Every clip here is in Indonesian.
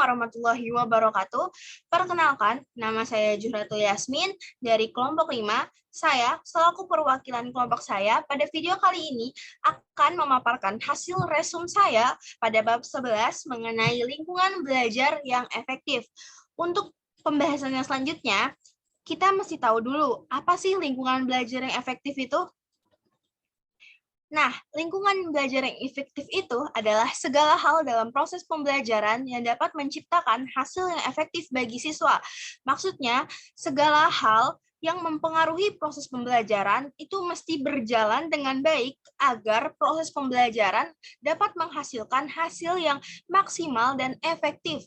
warahmatullahi wabarakatuh. Perkenalkan, nama saya Juhratul Yasmin dari kelompok 5. Saya, selaku perwakilan kelompok saya, pada video kali ini akan memaparkan hasil resum saya pada bab 11 mengenai lingkungan belajar yang efektif. Untuk pembahasan yang selanjutnya, kita mesti tahu dulu, apa sih lingkungan belajar yang efektif itu? Nah, lingkungan belajar yang efektif itu adalah segala hal dalam proses pembelajaran yang dapat menciptakan hasil yang efektif bagi siswa. Maksudnya, segala hal yang mempengaruhi proses pembelajaran itu mesti berjalan dengan baik agar proses pembelajaran dapat menghasilkan hasil yang maksimal dan efektif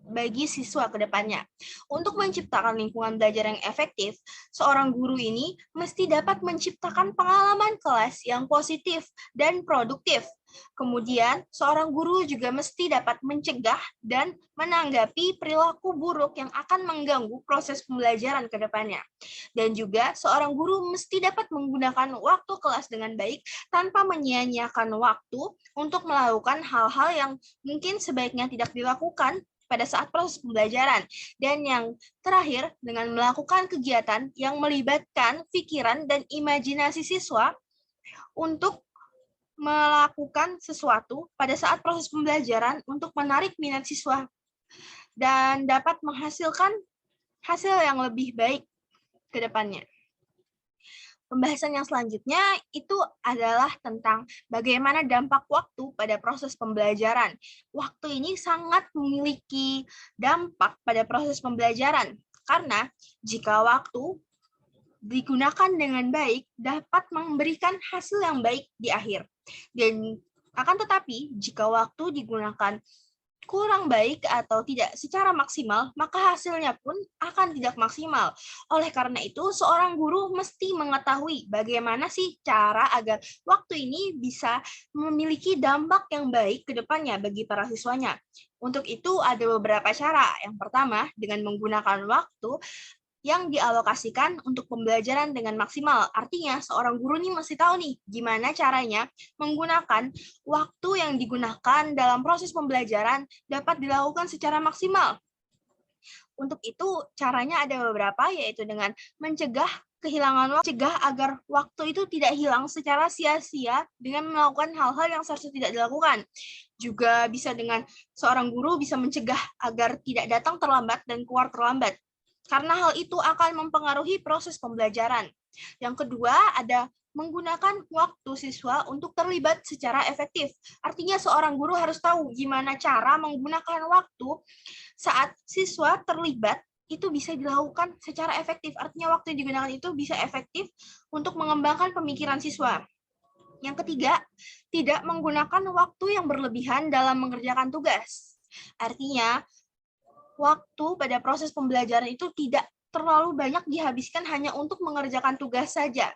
bagi siswa ke depannya. Untuk menciptakan lingkungan belajar yang efektif, seorang guru ini mesti dapat menciptakan pengalaman kelas yang positif dan produktif. Kemudian, seorang guru juga mesti dapat mencegah dan menanggapi perilaku buruk yang akan mengganggu proses pembelajaran ke depannya. Dan juga, seorang guru mesti dapat menggunakan waktu kelas dengan baik tanpa menyia-nyiakan waktu untuk melakukan hal-hal yang mungkin sebaiknya tidak dilakukan pada saat proses pembelajaran. Dan yang terakhir, dengan melakukan kegiatan yang melibatkan pikiran dan imajinasi siswa untuk melakukan sesuatu pada saat proses pembelajaran untuk menarik minat siswa dan dapat menghasilkan hasil yang lebih baik ke depannya. Pembahasan yang selanjutnya itu adalah tentang bagaimana dampak waktu pada proses pembelajaran. Waktu ini sangat memiliki dampak pada proses pembelajaran, karena jika waktu digunakan dengan baik, dapat memberikan hasil yang baik di akhir. Dan akan tetapi, jika waktu digunakan kurang baik atau tidak secara maksimal, maka hasilnya pun akan tidak maksimal. Oleh karena itu, seorang guru mesti mengetahui bagaimana sih cara agar waktu ini bisa memiliki dampak yang baik ke depannya bagi para siswanya. Untuk itu ada beberapa cara. Yang pertama, dengan menggunakan waktu yang dialokasikan untuk pembelajaran dengan maksimal. Artinya, seorang guru ini mesti tahu nih, gimana caranya menggunakan waktu yang digunakan dalam proses pembelajaran dapat dilakukan secara maksimal. Untuk itu, caranya ada beberapa, yaitu dengan mencegah kehilangan waktu, cegah agar waktu itu tidak hilang secara sia-sia dengan melakukan hal-hal yang seharusnya tidak dilakukan. Juga bisa dengan seorang guru bisa mencegah agar tidak datang terlambat dan keluar terlambat, karena hal itu akan mempengaruhi proses pembelajaran. Yang kedua, ada menggunakan waktu siswa untuk terlibat secara efektif. Artinya seorang guru harus tahu gimana cara menggunakan waktu saat siswa terlibat itu bisa dilakukan secara efektif. Artinya waktu yang digunakan itu bisa efektif untuk mengembangkan pemikiran siswa. Yang ketiga, tidak menggunakan waktu yang berlebihan dalam mengerjakan tugas. Artinya, waktu pada proses pembelajaran itu tidak terlalu banyak dihabiskan hanya untuk mengerjakan tugas saja.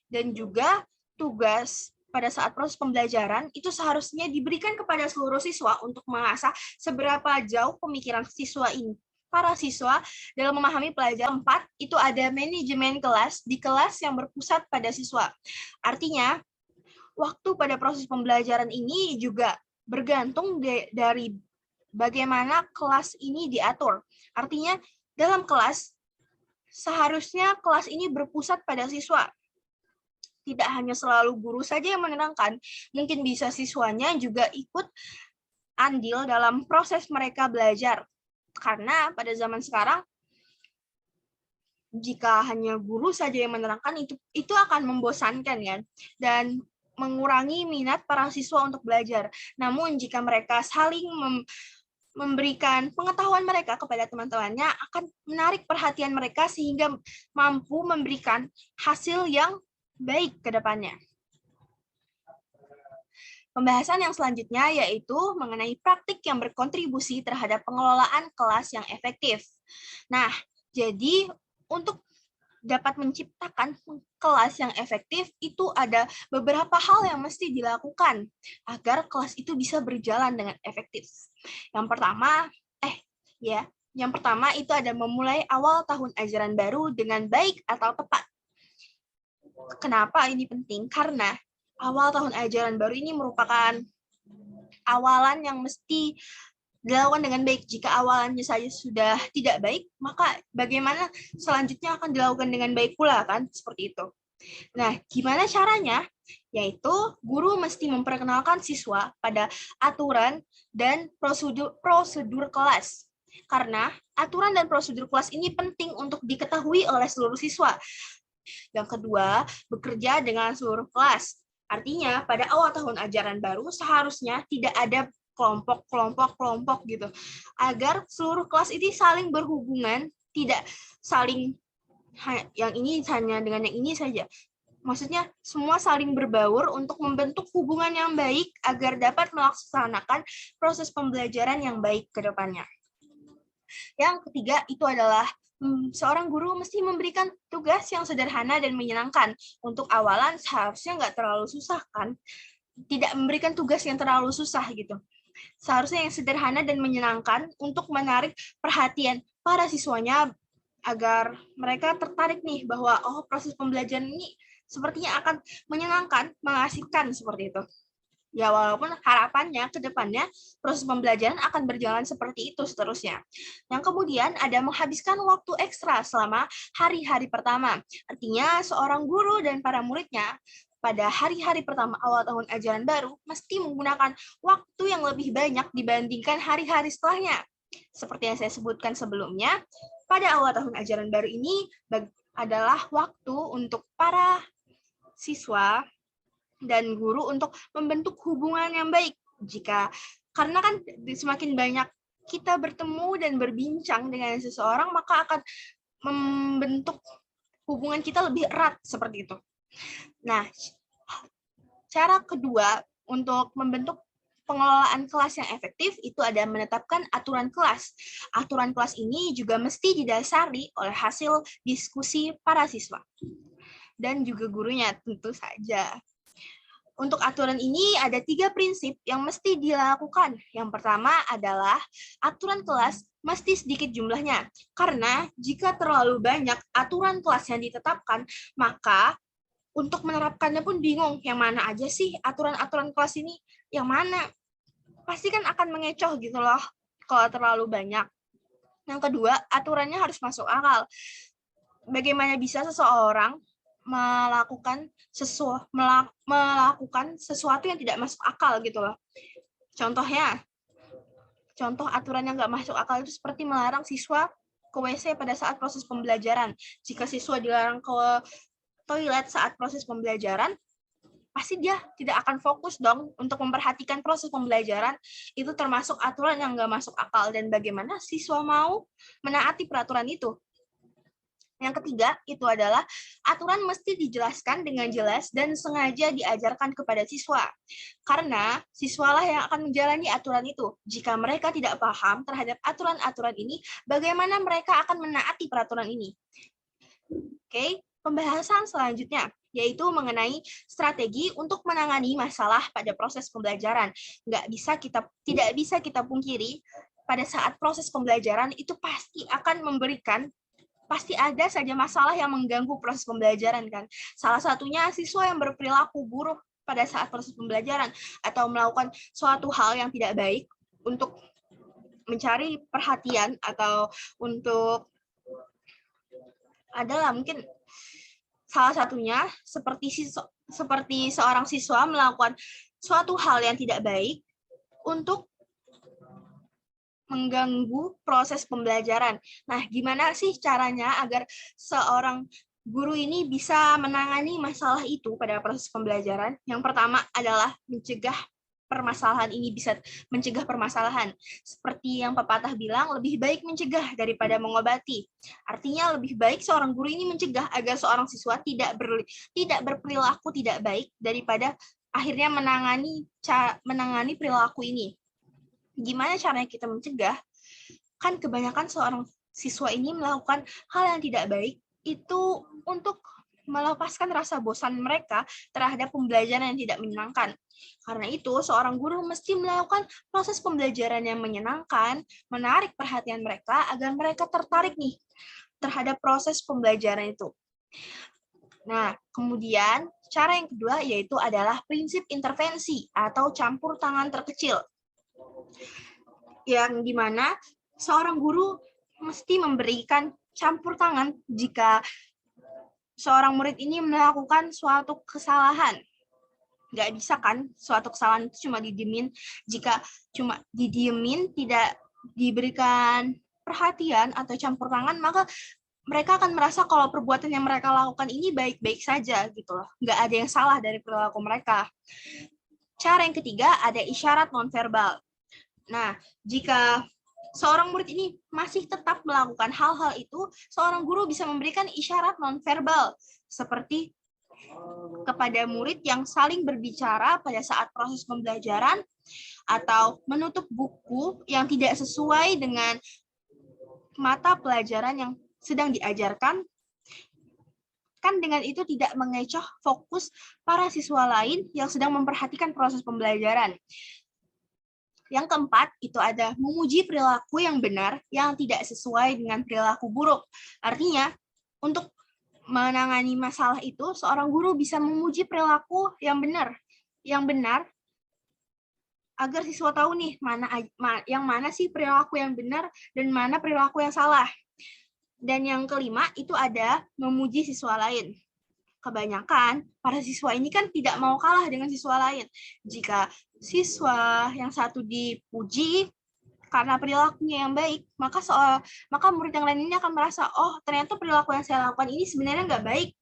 Dan juga tugas pada saat proses pembelajaran itu seharusnya diberikan kepada seluruh siswa untuk mengasah seberapa jauh pemikiran siswa ini. Para siswa dalam memahami pelajaran. 4, itu ada manajemen kelas di kelas yang berpusat pada siswa. Artinya, waktu pada proses pembelajaran ini juga bergantung dari bagaimana kelas ini diatur. Artinya, dalam kelas, seharusnya kelas ini berpusat pada siswa. Tidak hanya selalu guru saja yang menerangkan, mungkin bisa siswanya juga ikut andil dalam proses mereka belajar. Karena pada zaman sekarang, jika hanya guru saja yang menerangkan, itu akan membosankan ya, dan mengurangi minat para siswa untuk belajar. Namun jika mereka saling memberikan pengetahuan mereka kepada teman-temannya, akan menarik perhatian mereka sehingga mampu memberikan hasil yang baik ke depannya. Pembahasan yang selanjutnya yaitu mengenai praktik yang berkontribusi terhadap pengelolaan kelas yang efektif. Nah, jadi untuk dapat menciptakan kelas yang efektif itu ada beberapa hal yang mesti dilakukan agar kelas itu bisa berjalan dengan efektif. Yang pertama itu ada memulai awal tahun ajaran baru dengan baik atau tepat. Kenapa ini penting? Karena awal tahun ajaran baru ini merupakan awalan yang mesti dilakukan dengan baik. Jika awalannya saja sudah tidak baik, maka bagaimana selanjutnya akan dilakukan dengan baik pula, kan? Seperti itu. Nah, gimana caranya? Yaitu guru mesti memperkenalkan siswa pada aturan dan prosedur kelas. Karena aturan dan prosedur kelas ini penting untuk diketahui oleh seluruh siswa. Yang kedua, bekerja dengan seluruh kelas. Artinya, pada awal tahun ajaran baru seharusnya tidak ada kelompok gitu. Agar seluruh kelas ini saling berhubungan, tidak saling yang ini hanya dengan yang ini saja. Maksudnya semua saling berbaur untuk membentuk hubungan yang baik agar dapat melaksanakan proses pembelajaran yang baik ke depannya. Yang ketiga itu adalah seorang guru mesti memberikan tugas yang sederhana dan menyenangkan. Untuk awalan seharusnya nggak terlalu susah, kan? Tidak memberikan tugas yang terlalu susah gitu. Seharusnya yang sederhana dan menyenangkan untuk menarik perhatian para siswanya agar mereka tertarik nih bahwa oh proses pembelajaran ini sepertinya akan menyenangkan, mengasihkan seperti itu. Ya walaupun harapannya ke depannya proses pembelajaran akan berjalan seperti itu seterusnya. Yang kemudian ada menghabiskan waktu ekstra selama hari-hari pertama. Artinya seorang guru dan para muridnya pada hari-hari pertama awal tahun ajaran baru mesti menggunakan waktu yang lebih banyak dibandingkan hari-hari setelahnya. Seperti yang saya sebutkan sebelumnya, pada awal tahun ajaran baru ini adalah waktu untuk para siswa dan guru untuk membentuk hubungan yang baik. Karena kan semakin banyak kita bertemu dan berbincang dengan seseorang, maka akan membentuk hubungan kita lebih erat seperti itu. Nah, cara kedua untuk membentuk pengelolaan kelas yang efektif itu ada menetapkan aturan kelas. Aturan kelas ini juga mesti didasari oleh hasil diskusi para siswa dan juga gurunya tentu saja. Untuk aturan ini ada 3 prinsip yang mesti dilakukan. Yang pertama adalah aturan kelas mesti sedikit jumlahnya. Karena jika terlalu banyak aturan kelas yang ditetapkan, maka untuk menerapkannya pun bingung. Yang mana aja sih aturan-aturan kelas ini? Yang mana? Pasti kan akan mengecoh gitu loh kalau terlalu banyak. Yang kedua, aturannya harus masuk akal. Bagaimana bisa seseorang melakukan sesuatu yang tidak masuk akal gitu loh. Contoh aturan yang nggak masuk akal itu seperti melarang siswa ke WC pada saat proses pembelajaran. Jika siswa dilarang ke toilet saat proses pembelajaran, pasti dia tidak akan fokus dong untuk memperhatikan proses pembelajaran. Itu termasuk aturan yang nggak masuk akal. Dan bagaimana siswa mau menaati peraturan itu? Yang ketiga, itu adalah aturan mesti dijelaskan dengan jelas dan sengaja diajarkan kepada siswa. Karena siswalah yang akan menjalani aturan itu. Jika mereka tidak paham terhadap aturan-aturan ini, bagaimana mereka akan menaati peraturan ini? Oke, pembahasan selanjutnya yaitu mengenai strategi untuk menangani masalah pada proses pembelajaran. Tidak bisa kita pungkiri, pada saat proses pembelajaran itu pasti ada saja masalah yang mengganggu proses pembelajaran kan. Salah satunya siswa yang berperilaku buruk pada saat proses pembelajaran atau melakukan suatu hal yang tidak baik untuk mencari perhatian atau untuk adalah mungkin salah satunya seperti seorang siswa melakukan suatu hal yang tidak baik untuk mengganggu proses pembelajaran. Nah, gimana sih caranya agar seorang guru ini bisa menangani masalah itu pada proses pembelajaran? Yang pertama adalah mencegah permasalahan. Seperti yang pepatah bilang, lebih baik mencegah daripada mengobati. Artinya lebih baik seorang guru ini mencegah agar seorang siswa tidak berperilaku tidak baik daripada akhirnya menangani perilaku ini. Gimana caranya kita mencegah? Kan kebanyakan seorang siswa ini melakukan hal yang tidak baik itu untuk melepaskan rasa bosan mereka terhadap pembelajaran yang tidak menyenangkan. Karena itu, seorang guru mesti melakukan proses pembelajaran yang menyenangkan, menarik perhatian mereka agar mereka tertarik nih terhadap proses pembelajaran itu. Nah, kemudian cara yang kedua yaitu adalah prinsip intervensi atau campur tangan terkecil. yang dimana seorang guru mesti memberikan campur tangan jika seorang murid ini melakukan suatu kesalahan. Nggak bisa kan suatu kesalahan itu cuma didiemin. Jika cuma didiemin, tidak diberikan perhatian atau campur tangan, maka mereka akan merasa kalau perbuatan yang mereka lakukan ini baik-baik saja gitu loh. Nggak ada yang salah dari perilaku mereka. Cara yang ketiga ada isyarat nonverbal. Nah, jika seorang murid ini masih tetap melakukan hal-hal itu, seorang guru bisa memberikan isyarat nonverbal seperti kepada murid yang saling berbicara pada saat proses pembelajaran atau menutup buku yang tidak sesuai dengan mata pelajaran yang sedang diajarkan. Kan dengan itu tidak mengecoh fokus para siswa lain yang sedang memperhatikan proses pembelajaran. Yang keempat, itu ada memuji perilaku yang benar yang tidak sesuai dengan perilaku buruk. Artinya, untuk menangani masalah itu, seorang guru bisa memuji perilaku yang benar agar siswa tahu nih yang mana sih perilaku yang benar dan mana perilaku yang salah. Dan yang kelima, itu ada memuji siswa lain. Kebanyakan para siswa ini kan tidak mau kalah dengan siswa lain. Jika siswa yang satu dipuji karena perilakunya yang baik, maka murid yang lain ini akan merasa, oh ternyata perilaku yang saya lakukan ini sebenarnya nggak baik,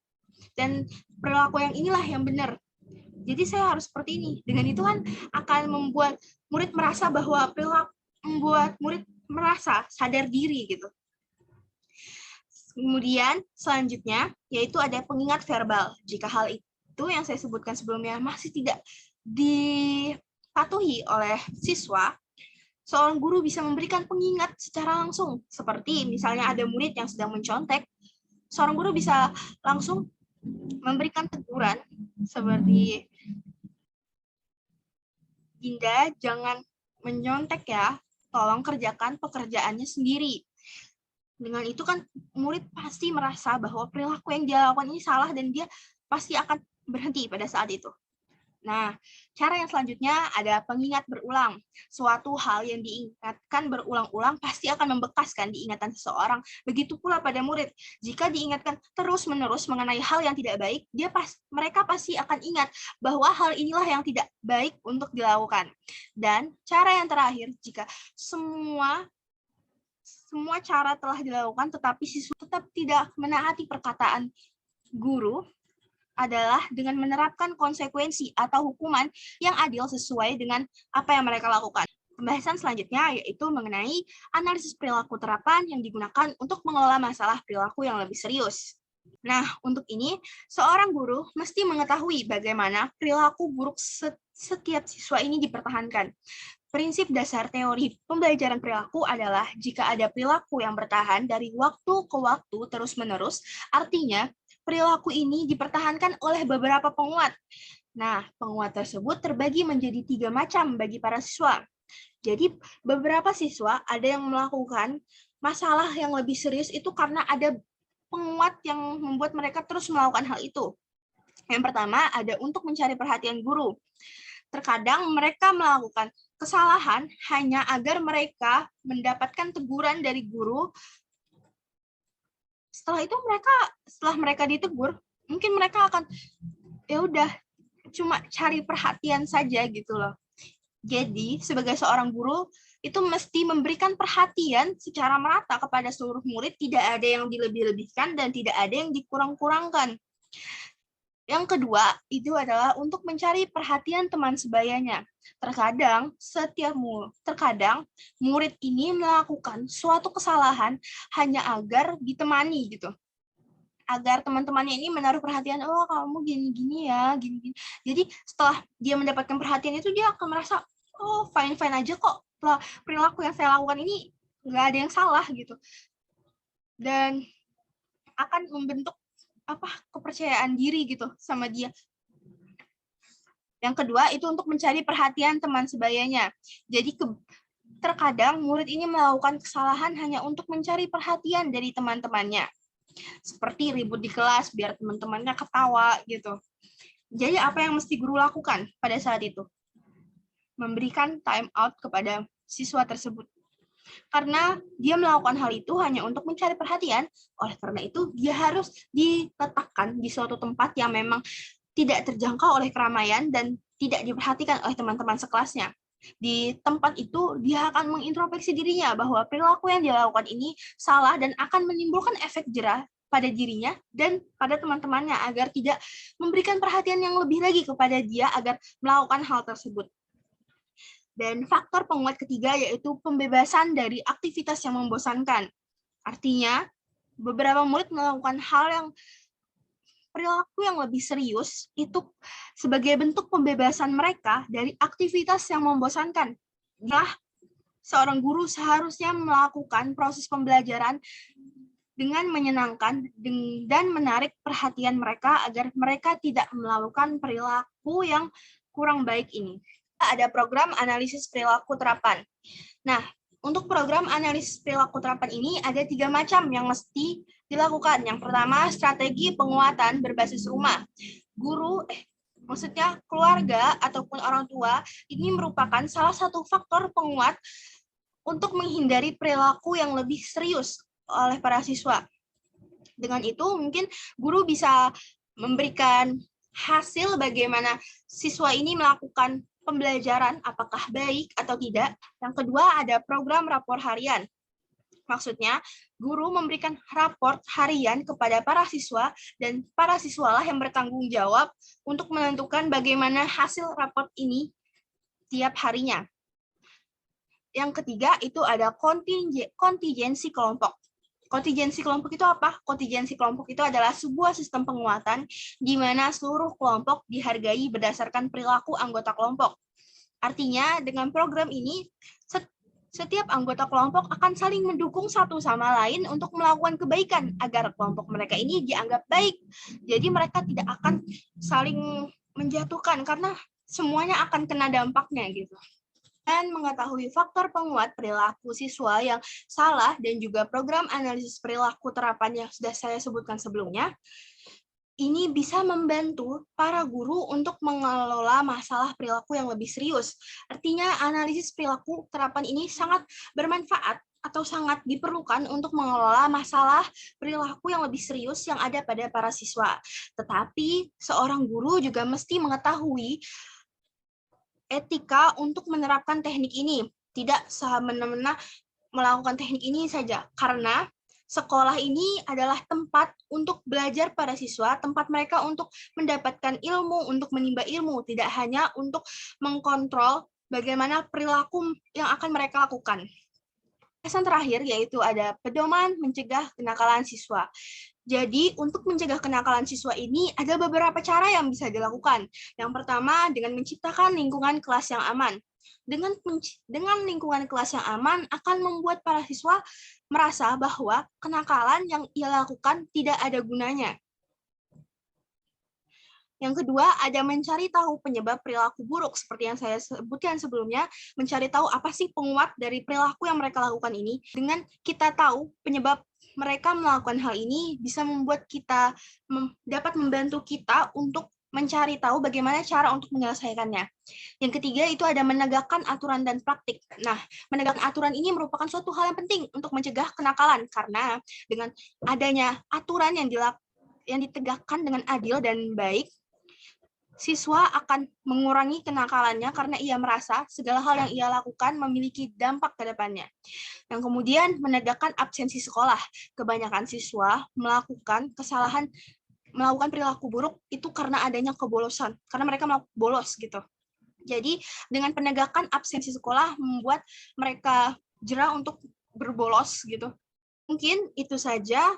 dan perilaku yang inilah yang benar. Jadi saya harus seperti ini. Dengan itu kan akan membuat murid merasa bahwa membuat murid merasa sadar diri gitu. Kemudian selanjutnya yaitu ada pengingat verbal. Jika hal itu yang saya sebutkan sebelumnya masih tidak dipatuhi oleh siswa, seorang guru bisa memberikan pengingat secara langsung. Seperti misalnya ada murid yang sedang mencontek, seorang guru bisa langsung memberikan teguran seperti, Dinda, jangan menyontek ya, tolong kerjakan pekerjaannya sendiri. Dengan itu kan murid pasti merasa bahwa perilaku yang dia lakukan ini salah dan dia pasti akan berhenti pada saat itu. Nah, cara yang selanjutnya ada pengingat berulang. Suatu hal yang diingatkan berulang-ulang pasti akan membekaskan di ingatan seseorang. Begitu pula pada murid. Jika diingatkan terus-menerus mengenai hal yang tidak baik, mereka pasti akan ingat bahwa hal inilah yang tidak baik untuk dilakukan. Dan cara yang terakhir, jika semua cara telah dilakukan tetapi siswa tetap tidak menaati perkataan guru, adalah dengan menerapkan konsekuensi atau hukuman yang adil sesuai dengan apa yang mereka lakukan. Pembahasan selanjutnya yaitu mengenai analisis perilaku terapan yang digunakan untuk mengelola masalah perilaku yang lebih serius. Nah, untuk ini, seorang guru mesti mengetahui bagaimana perilaku buruk setiap siswa ini dipertahankan. Prinsip dasar teori pembelajaran perilaku adalah jika ada perilaku yang bertahan dari waktu ke waktu terus-menerus, artinya perilaku ini dipertahankan oleh beberapa penguat. Nah, penguat tersebut terbagi menjadi 3 macam bagi para siswa. Jadi, beberapa siswa ada yang melakukan masalah yang lebih serius itu karena ada penguat yang membuat mereka terus melakukan hal itu. Yang pertama, ada untuk mencari perhatian guru. Terkadang mereka melakukan kesalahan hanya agar mereka mendapatkan teguran dari guru. Setelah mereka ditegur, mungkin mereka akan ya udah cuma cari perhatian saja gitu loh. Jadi sebagai seorang guru itu mesti memberikan perhatian secara merata kepada seluruh murid, tidak ada yang dilebih-lebihkan dan tidak ada yang dikurang-kurangkan. Yang kedua, itu adalah untuk mencari perhatian teman sebayanya. Terkadang murid ini melakukan suatu kesalahan hanya agar ditemani gitu. Agar teman-temannya ini menaruh perhatian, oh kamu gini-gini ya, gini-gini. Jadi setelah dia mendapatkan perhatian itu, dia akan merasa, oh fine-fine aja kok, perilaku yang saya lakukan ini nggak ada yang salah gitu. Dan akan membentuk kepercayaan diri gitu sama dia. Yang kedua itu untuk mencari perhatian teman sebayanya. Jadi terkadang murid ini melakukan kesalahan hanya untuk mencari perhatian dari teman-temannya. Seperti ribut di kelas biar teman-temannya ketawa gitu. Jadi apa yang mesti guru lakukan pada saat itu? Memberikan time out kepada siswa tersebut. Karena dia melakukan hal itu hanya untuk mencari perhatian, oleh karena itu dia harus diletakkan di suatu tempat yang memang tidak terjangkau oleh keramaian dan tidak diperhatikan oleh teman-teman sekelasnya. Di tempat itu, dia akan mengintrospeksi dirinya bahwa perilaku yang dia lakukan ini salah dan akan menimbulkan efek jera pada dirinya dan pada teman-temannya agar tidak memberikan perhatian yang lebih lagi kepada dia agar melakukan hal tersebut. Dan faktor penguat ketiga yaitu pembebasan dari aktivitas yang membosankan. Artinya, beberapa murid melakukan hal yang perilaku yang lebih serius itu sebagai bentuk pembebasan mereka dari aktivitas yang membosankan. Nah, seorang guru seharusnya melakukan proses pembelajaran dengan menyenangkan dan menarik perhatian mereka agar mereka tidak melakukan perilaku yang kurang baik ini. Ada program analisis perilaku terapan. Nah, untuk program analisis perilaku terapan ini ada 3 macam yang mesti dilakukan. Yang pertama, strategi penguatan berbasis rumah. Maksudnya keluarga ataupun orang tua, ini merupakan salah satu faktor penguat untuk menghindari perilaku yang lebih serius oleh para siswa. Dengan itu, mungkin guru bisa memberikan hasil bagaimana siswa ini melakukan pembelajaran, apakah baik atau tidak. Yang kedua, ada program rapor harian. Maksudnya, guru memberikan raport harian kepada para siswa dan para siswalah yang bertanggung jawab untuk menentukan bagaimana hasil raport ini tiap harinya. Yang ketiga, itu ada kontingensi kelompok. Kontingensi kelompok itu apa? Kontingensi kelompok itu adalah sebuah sistem penguatan di mana seluruh kelompok dihargai berdasarkan perilaku anggota kelompok. Artinya, dengan program ini, setiap anggota kelompok akan saling mendukung satu sama lain untuk melakukan kebaikan agar kelompok mereka ini dianggap baik. Jadi mereka tidak akan saling menjatuhkan karena semuanya akan kena dampaknya gitu. Dan mengetahui faktor penguat perilaku siswa yang salah dan juga program analisis perilaku terapan yang sudah saya sebutkan sebelumnya, ini bisa membantu para guru untuk mengelola masalah perilaku yang lebih serius. Artinya analisis perilaku terapan ini sangat bermanfaat atau sangat diperlukan untuk mengelola masalah perilaku yang lebih serius yang ada pada para siswa. Tetapi seorang guru juga mesti mengetahui etika untuk menerapkan teknik ini. Tidak semena-mena melakukan teknik ini saja, karena sekolah ini adalah tempat untuk belajar para siswa, tempat mereka untuk mendapatkan ilmu, untuk menimba ilmu, tidak hanya untuk mengkontrol bagaimana perilaku yang akan mereka lakukan. Pesan terakhir yaitu ada pedoman mencegah kenakalan siswa. Jadi, untuk mencegah kenakalan siswa ini ada beberapa cara yang bisa dilakukan. Yang pertama, dengan menciptakan lingkungan kelas yang aman. Dengan lingkungan kelas yang aman akan membuat para siswa merasa bahwa kenakalan yang ia lakukan tidak ada gunanya. Yang kedua, ada mencari tahu penyebab perilaku buruk. Seperti yang saya sebutkan sebelumnya, mencari tahu apa sih penguat dari perilaku yang mereka lakukan ini. Dengan kita tahu penyebab mereka melakukan hal ini, bisa membuat kita dapat membantu kita untuk mencari tahu bagaimana cara untuk menyelesaikannya. Yang ketiga, itu ada menegakkan aturan dan praktik. Nah, menegakkan aturan ini merupakan suatu hal yang penting untuk mencegah kenakalan, karena dengan adanya aturan yang ditegakkan dengan adil dan baik, siswa akan mengurangi kenakalannya karena ia merasa segala hal yang ia lakukan memiliki dampak ke depannya. Yang kemudian menegakkan absensi sekolah. Kebanyakan siswa melakukan perilaku buruk itu karena adanya kebolosan, karena mereka bolos gitu. Jadi dengan penegakan absensi sekolah membuat mereka jera untuk berbolos gitu. Mungkin itu saja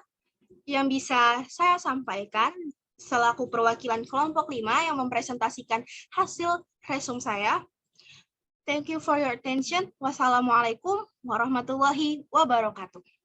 yang bisa saya sampaikan selaku perwakilan kelompok 5 yang mempresentasikan hasil resum saya. Thank you for your attention. Wassalamualaikum warahmatullahi wabarakatuh.